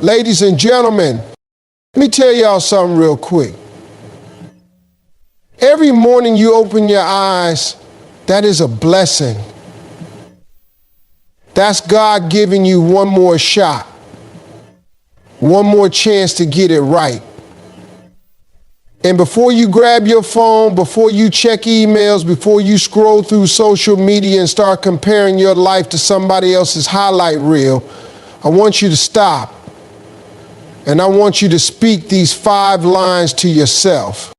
Ladies and gentlemen, let me tell y'all something real quick. Every morning you open your eyes, that is a blessing. That's God giving you one more shot, one more chance to get it right. And before you grab your phone, before you check emails, before you scroll through social media and start comparing your life to somebody else's highlight reel, I want you to stop. And I want you to speak these 5 lines to yourself.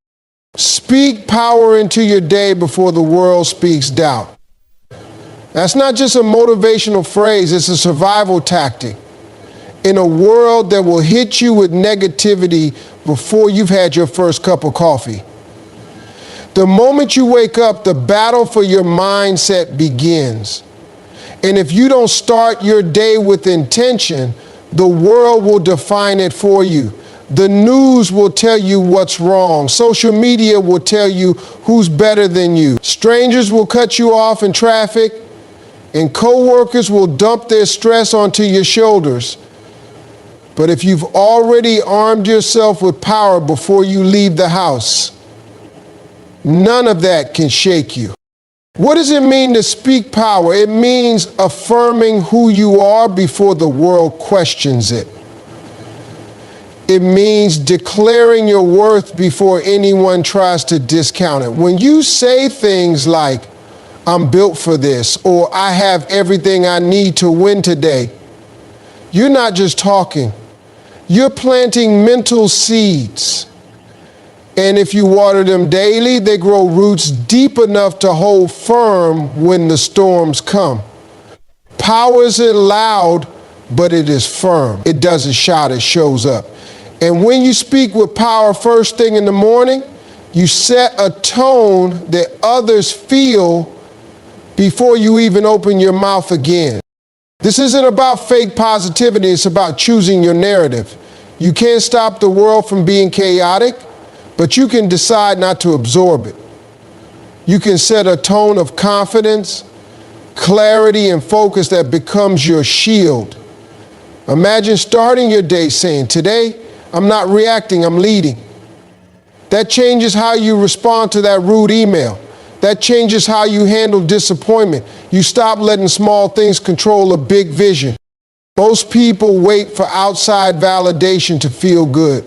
Speak power into your day before the world speaks doubt. That's not just a motivational phrase, it's a survival tactic. In a world that will hit you with negativity before you've had your first cup of coffee. The moment you wake up, the battle for your mindset begins. And if you don't start your day with intention, the world will define it for you. The news will tell you what's wrong. Social media will tell you who's better than you. Strangers will cut you off in traffic, and coworkers will dump their stress onto your shoulders. But if you've already armed yourself with power before you leave the house, none of that can shake you. What does it mean to speak power? It means affirming who you are before the world questions it. It means declaring your worth before anyone tries to discount it. When you say things like, I'm built for this, or I have everything I need to win today, you're not just talking. You're planting mental seeds. And if you water them daily, they grow roots deep enough to hold firm when the storms come. Power isn't loud, but it is firm. It doesn't shout, it shows up. And when you speak with power first thing in the morning, you set a tone that others feel before you even open your mouth again. This isn't about fake positivity, it's about choosing your narrative. You can't stop the world from being chaotic, but you can decide not to absorb it. You can set a tone of confidence, clarity, and focus that becomes your shield. Imagine starting your day saying, today, I'm not reacting, I'm leading. That changes how you respond to that rude email. That changes how you handle disappointment. You stop letting small things control a big vision. Most people wait for outside validation to feel good.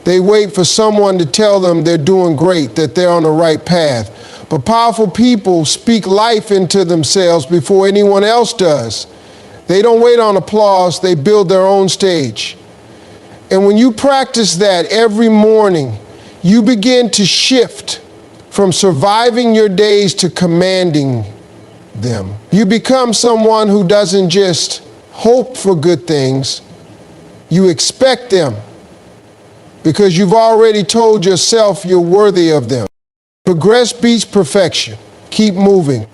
They wait for someone to tell them they're doing great, that they're on the right path. But powerful people speak life into themselves before anyone else does. They don't wait on applause, they build their own stage. And when you practice that every morning, you begin to shift from surviving your days to commanding them. You become someone who doesn't just hope for good things, you expect them. Because you've already told yourself you're worthy of them. Progress beats perfection. Keep moving.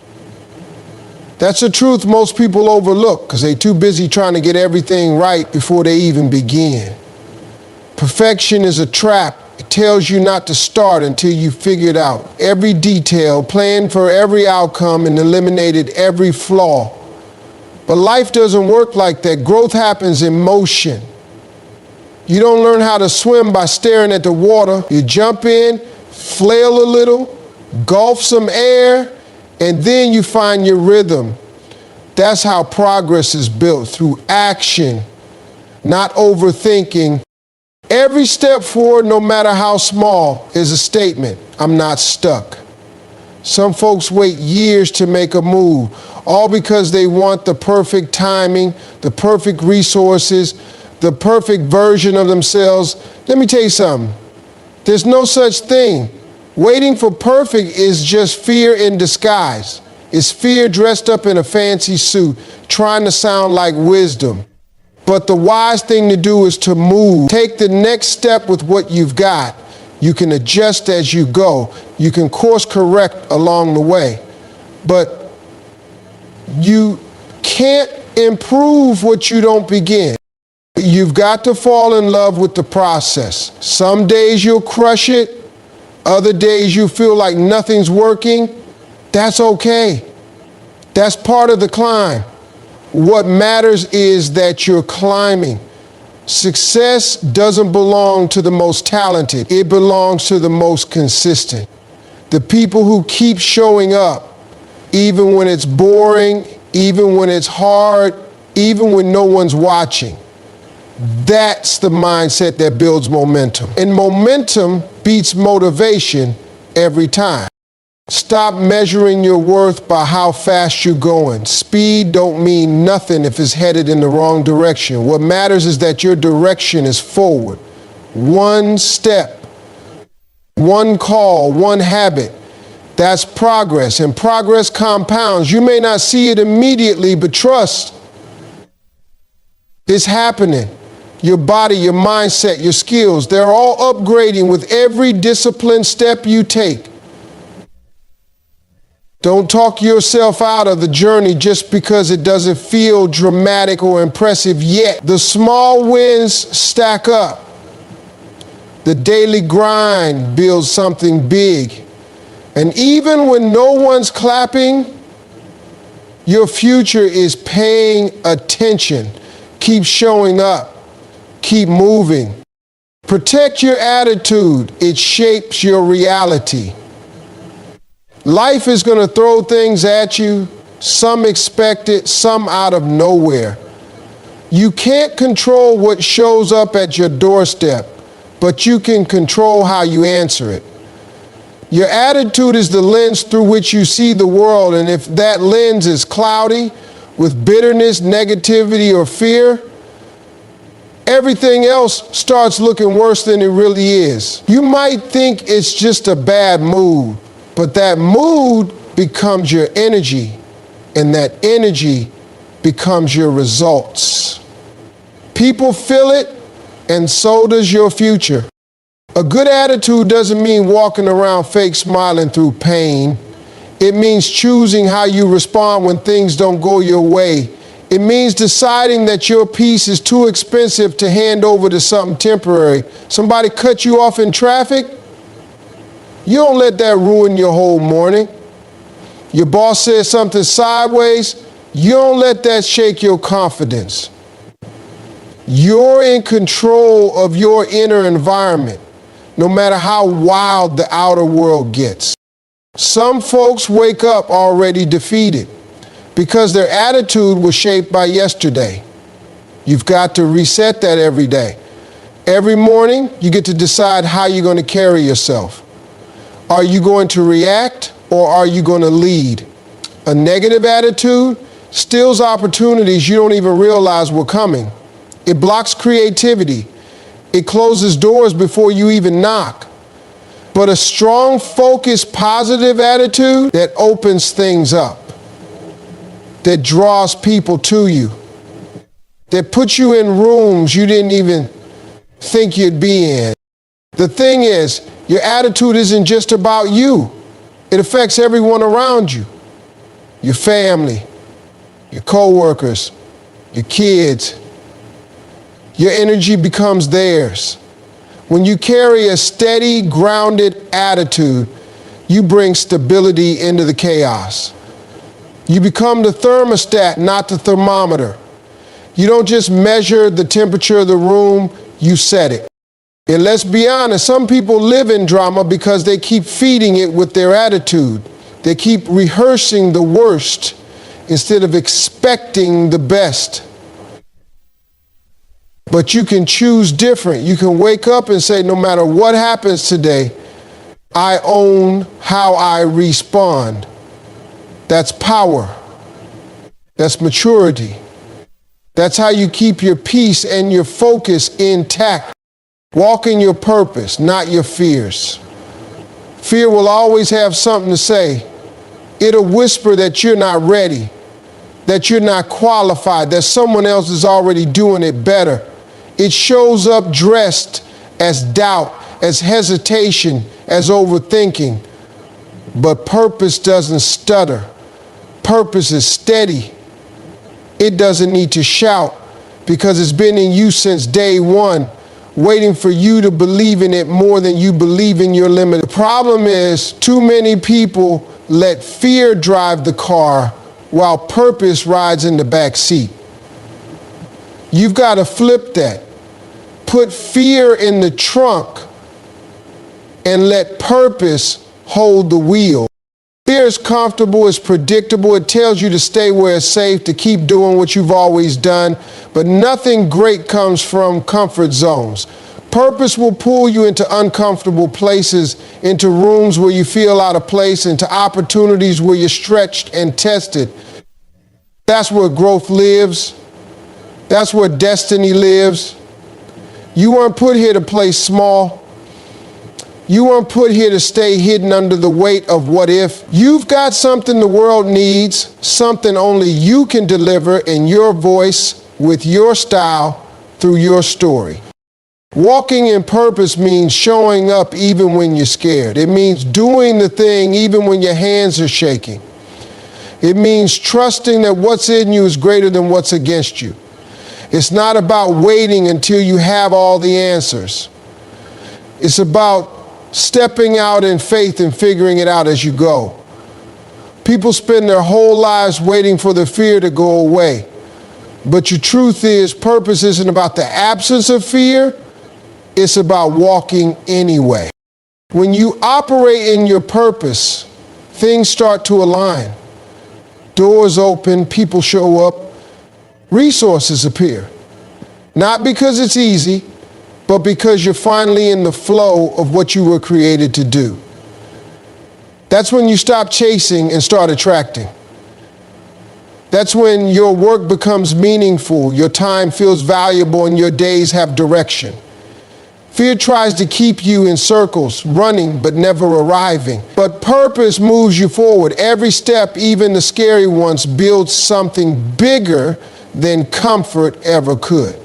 That's a truth most people overlook because they're too busy trying to get everything right before they even begin. Perfection is a trap. It tells you not to start until you figured out every detail, planned for every outcome, and eliminated every flaw. But life doesn't work like that. Growth happens in motion. You don't learn how to swim by staring at the water. You jump in, flail a little, gulp some air, and then you find your rhythm. That's how progress is built, through action, not overthinking. Every step forward, no matter how small, is a statement. I'm not stuck. Some folks wait years to make a move, all because they want the perfect timing, the perfect resources, the perfect version of themselves. Let me tell you something. There's no such thing. Waiting for perfect is just fear in disguise. It's fear dressed up in a fancy suit, trying to sound like wisdom. But the wise thing to do is to move. Take the next step with what you've got. You can adjust as you go. You can course correct along the way. But you can't improve what you don't begin. You've got to fall in love with the process. Some days you'll crush it. Other days you feel like nothing's working. That's okay. That's part of the climb. What matters is that you're climbing. Success doesn't belong to the most talented. It belongs to the most consistent. The people who keep showing up, even when it's boring, even when it's hard, even when no one's watching. That's the mindset that builds momentum. And momentum beats motivation every time. Stop measuring your worth by how fast you're going. Speed don't mean nothing if it's headed in the wrong direction. What matters is that your direction is forward. One step, one call, one habit. That's progress, and progress compounds. You may not see it immediately, but trust, it's happening. Your body, your mindset, your skills, they're all upgrading with every disciplined step you take. Don't talk yourself out of the journey just because it doesn't feel dramatic or impressive yet. The small wins stack up. The daily grind builds something big. And even when no one's clapping, your future is paying attention. Keep showing up. Keep moving. Protect your attitude. It shapes your reality. Life is going to throw things at you, some expected, some out of nowhere. You can't control what shows up at your doorstep, but you can control how you answer it. Your attitude is the lens through which you see the world, and if that lens is cloudy with bitterness, negativity, or fear, everything else starts looking worse than it really is. You might think it's just a bad mood, but that mood becomes your energy, and that energy becomes your results. People feel it, and so does your future. A good attitude doesn't mean walking around fake smiling through pain. It means choosing how you respond when things don't go your way. It means deciding that your peace is too expensive to hand over to something temporary. Somebody cut you off in traffic? You don't let that ruin your whole morning. Your boss says something sideways? You don't let that shake your confidence. You're in control of your inner environment, no matter how wild the outer world gets. Some folks wake up already defeated because their attitude was shaped by yesterday. You've got to reset that every day. Every morning, you get to decide how you're going to carry yourself. Are you going to react or are you going to lead? A negative attitude steals opportunities you don't even realize were coming. It blocks creativity. It closes doors before you even knock. But a strong, focused, positive attitude that opens things up, that draws people to you, that puts you in rooms you didn't even think you'd be in. The thing is, your attitude isn't just about you. It affects everyone around you. Your family, your coworkers, your kids. Your energy becomes theirs. When you carry a steady, grounded attitude, you bring stability into the chaos. You become the thermostat, not the thermometer. You don't just measure the temperature of the room, you set it. And let's be honest, some people live in drama because they keep feeding it with their attitude. They keep rehearsing the worst instead of expecting the best. But you can choose different. You can wake up and say, no matter what happens today, I own how I respond. That's power. That's maturity. That's how you keep your peace and your focus intact. Walk in your purpose, not your fears. Fear will always have something to say. It'll whisper that you're not ready, that you're not qualified, that someone else is already doing it better. It shows up dressed as doubt, as hesitation, as overthinking. But purpose doesn't stutter. Purpose is steady. It doesn't need to shout because it's been in you since day one, waiting for you to believe in it more than you believe in your limit. The problem is too many people let fear drive the car while purpose rides in the back seat. You've got to flip that. put fear in the trunk and let purpose hold the wheel. Fear is comfortable, it's predictable, it tells you to stay where it's safe, to keep doing what you've always done, but nothing great comes from comfort zones. Purpose will pull you into uncomfortable places, into rooms where you feel out of place, into opportunities where you're stretched and tested. That's where growth lives. That's where destiny lives. You weren't put here to play small. You weren't put here to stay hidden under the weight of what if. You've got something the world needs, something only you can deliver in your voice, with your style, through your story. Walking in purpose means showing up even when you're scared. It means doing the thing even when your hands are shaking. It means trusting that what's in you is greater than what's against you. It's not about waiting until you have all the answers. It's about stepping out in faith and figuring it out as you go. People spend their whole lives waiting for the fear to go away. But your truth is, purpose isn't about the absence of fear, it's about walking anyway. When you operate in your purpose, things start to align. Doors open, people show up, resources appear. Not because it's easy, but because you're finally in the flow of what you were created to do. That's when you stop chasing and start attracting. That's when your work becomes meaningful, your time feels valuable, and your days have direction. Fear tries to keep you in circles, running but never arriving. But purpose moves you forward. Every step, even the scary ones, builds something bigger than comfort ever could.